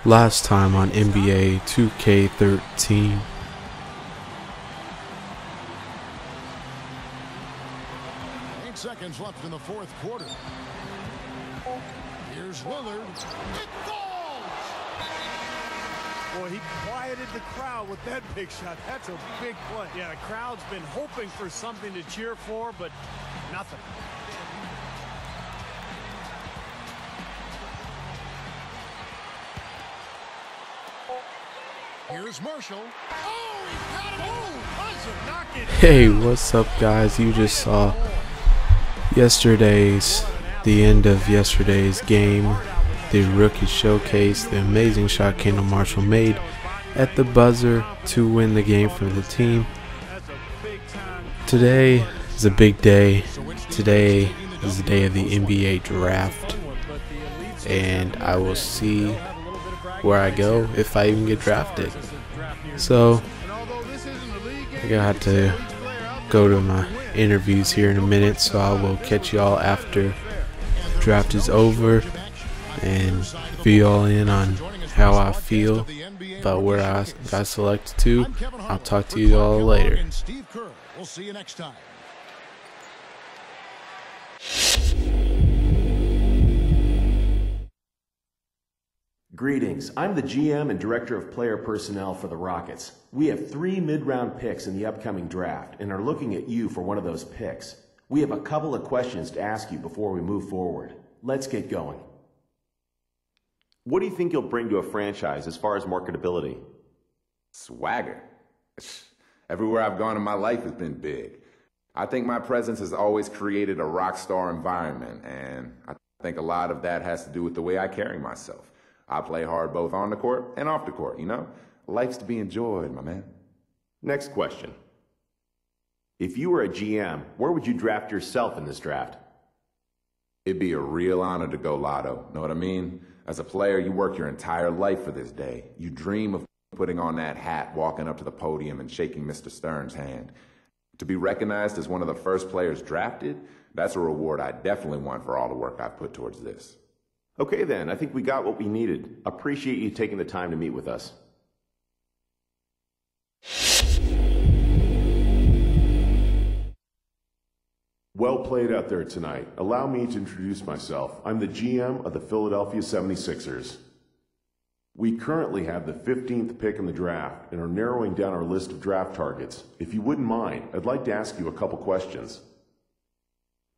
last time on NBA 2K13. 8 seconds left in the fourth quarter. Here's Lillard. It falls! Boy, he quieted the crowd with that big shot. That's a big play. Yeah, the crowd's been hoping for something to cheer for, but nothing. Here's Marshall. Oh, he got him. Oh, doesn't knock it. Hey, what's up, guys? You just saw the end of yesterday's game, the rookie showcase, the amazing shot Kendall Marshall made at the buzzer to win the game for the team. Today is a big day. Today is the day of the NBA draft, and I will see where I go if I even get drafted. So I got to go to my interviews here in a minute, so I will catch y'all after the draft is over and fill y'all in on how I feel about where I got selected to. I'll talk to you all later. We'll see you next time. Greetings, I'm the GM and Director of Player Personnel for the Rockets. We have 3 mid-round picks in the upcoming draft and are looking at you for one of those picks. We have a couple of questions to ask you before we move forward. Let's get going. What do you think you'll bring to a franchise as far as marketability? Swagger. Everywhere I've gone in my life has been big. I think my presence has always created a rock star environment, and I think a lot of that has to do with the way I carry myself. I play hard both on the court and off the court, you know? Life's to be enjoyed, my man. Next question. If you were a GM, where would you draft yourself in this draft? It'd be a real honor to go lotto, know what I mean? As a player, you work your entire life for this day. You dream of putting on that hat, walking up to the podium and shaking Mr. Stern's hand. To be recognized as one of the first players drafted, that's a reward I definitely want for all the work I've put towards this. Okay then, I think we got what we needed. Appreciate you taking the time to meet with us. Well played out there tonight. Allow me to introduce myself. I'm the GM of the Philadelphia 76ers. We currently have the 15th pick in the draft and are narrowing down our list of draft targets. If you wouldn't mind, I'd like to ask you a couple questions.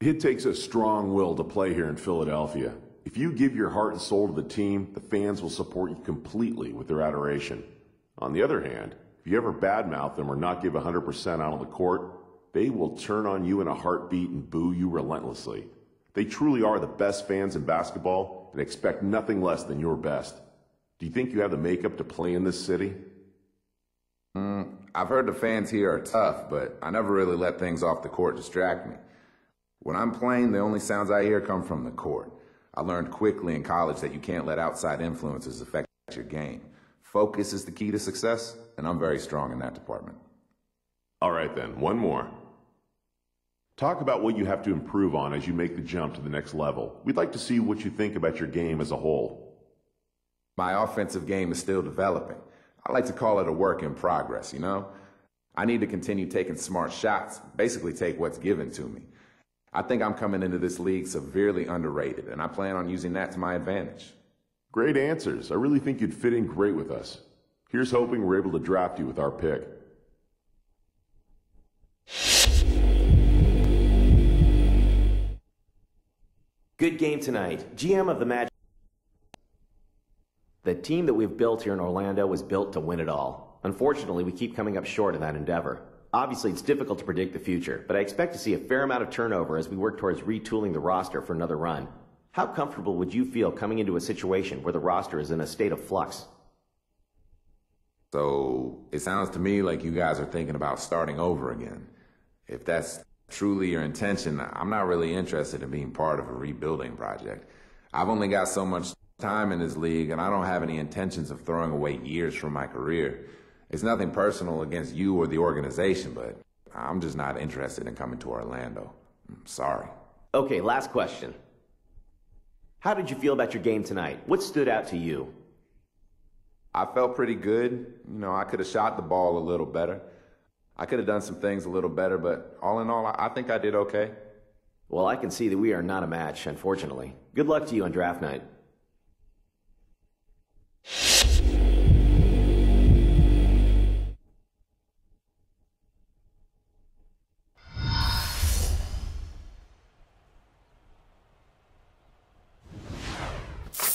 It takes a strong will to play here in Philadelphia. If you give your heart and soul to the team, the fans will support you completely with their adoration. On the other hand, if you ever badmouth them or not give 100% out on the court, they will turn on you in a heartbeat and boo you relentlessly. They truly are the best fans in basketball and expect nothing less than your best. Do you think you have the makeup to play in this city? I've heard the fans here are tough, but I never really let things off the court distract me. When I'm playing, the only sounds I hear come from the court. I learned quickly in college that you can't let outside influences affect your game. Focus is the key to success, and I'm very strong in that department. All right then, one more. Talk about what you have to improve on as you make the jump to the next level. We'd like to see what you think about your game as a whole. My offensive game is still developing. I like to call it a work in progress, you know? I need to continue taking smart shots, basically take what's given to me. I think I'm coming into this league severely underrated, and I plan on using that to my advantage. Great answers. I really think you'd fit in great with us. Here's hoping we're able to draft you with our pick. Good game tonight. GM of the Magic. The team that we've built here in Orlando was built to win it all. Unfortunately, we keep coming up short in that endeavor. Obviously, it's difficult to predict the future, but I expect to see a fair amount of turnover as we work towards retooling the roster for another run. How comfortable would you feel coming into a situation where the roster is in a state of flux? So, it sounds to me like you guys are thinking about starting over again. If that's truly your intention, I'm not really interested in being part of a rebuilding project. I've only got so much time in this league, and I don't have any intentions of throwing away years from my career. It's nothing personal against you or the organization, but I'm just not interested in coming to Orlando. I'm sorry. Okay, last question. How did you feel about your game tonight? What stood out to you? I felt pretty good. You know, I could have shot the ball a little better. I could have done some things a little better, but all in all, I think I did okay. Well, I can see that we are not a match, unfortunately. Good luck to you on draft night.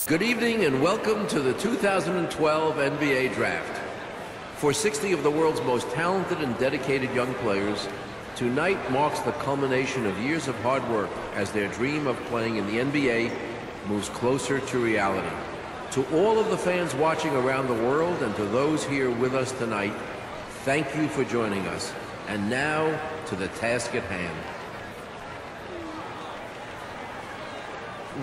Good evening and welcome to the 2012 NBA Draft. For 60 of the world's most talented and dedicated young players, tonight marks the culmination of years of hard work as their dream of playing in the NBA moves closer to reality. To all of the fans watching around the world and to those here with us tonight, thank you for joining us. And now to the task at hand.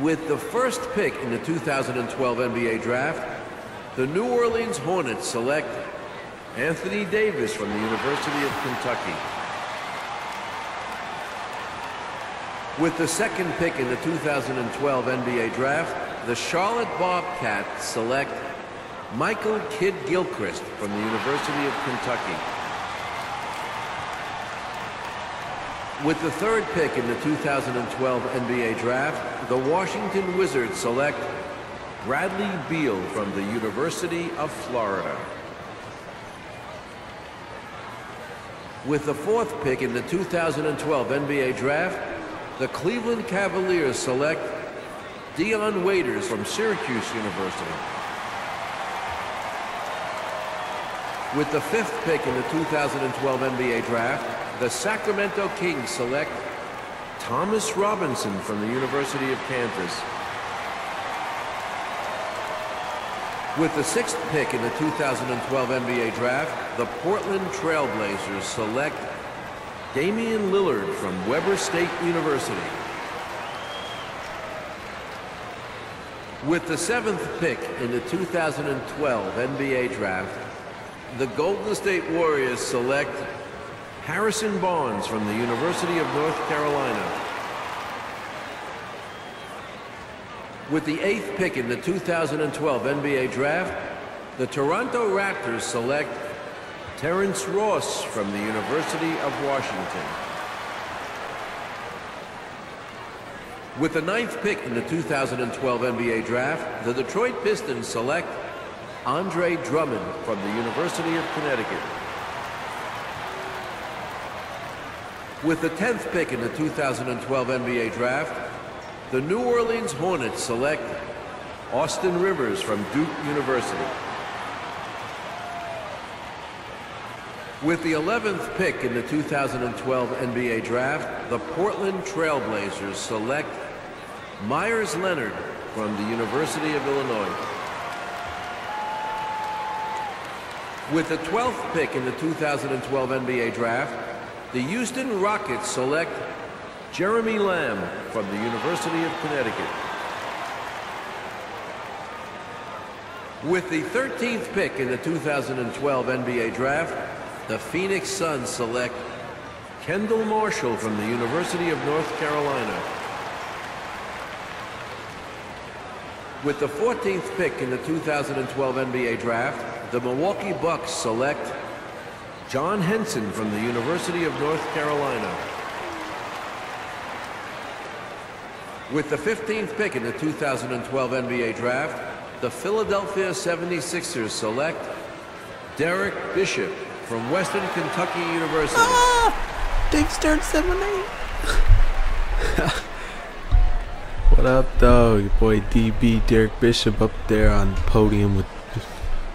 With the first pick in the 2012 NBA Draft, the New Orleans Hornets select Anthony Davis from the University of Kentucky. With the second pick in the 2012 NBA Draft, the Charlotte Bobcats select Michael Kidd-Gilchrist from the University of Kentucky. With the third pick in the 2012 NBA Draft, the Washington Wizards select Bradley Beal from the University of Florida. With the fourth pick in the 2012 NBA Draft, the Cleveland Cavaliers select Dion Waiters from Syracuse University. With the fifth pick in the 2012 NBA Draft, the Sacramento Kings select Thomas Robinson from the University of Kansas. With the sixth pick in the 2012 NBA Draft, the Portland Trail Blazers select Damian Lillard from Weber State University. With the seventh pick in the 2012 NBA Draft, the Golden State Warriors select Harrison Barnes from the University of North Carolina. With the eighth pick in the 2012 NBA Draft, the Toronto Raptors select Terrence Ross from the University of Washington. With the ninth pick in the 2012 NBA Draft, the Detroit Pistons select Andre Drummond from the University of Connecticut. With the 10th pick in the 2012 NBA Draft, the New Orleans Hornets select Austin Rivers from Duke University. With the 11th pick in the 2012 NBA Draft, the Portland Trail Blazers select Myers Leonard from the University of Illinois. With the 12th pick in the 2012 NBA Draft, the Houston Rockets select Jeremy Lamb from the University of Connecticut. With the 13th pick in the 2012 NBA Draft, the Phoenix Suns select Kendall Marshall from the University of North Carolina. With the 14th pick in the 2012 NBA Draft, the Milwaukee Bucks select John Henson from the University of North Carolina. With the 15th pick in the 2012 NBA Draft, the Philadelphia 76ers select Derek Bishop from Western Kentucky University. Dave Stern 7-8. What up, though? Your boy DB Derek Bishop up there on the podium with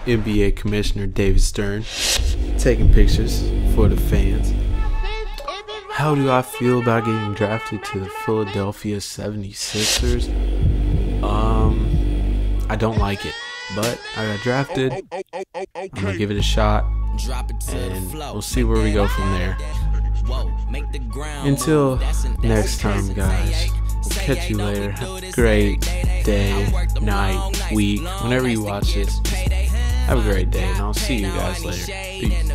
NBA Commissioner David Stern, taking pictures for the fans. How do I feel about getting drafted to the Philadelphia 76ers? I don't like it, but I got drafted. I'm gonna give it a shot, and we'll see where we go from there. Until next time, guys, we'll catch you later. Have a great day, night, week, whenever you watch this. Have a great day, and I'll see you guys later. Peace.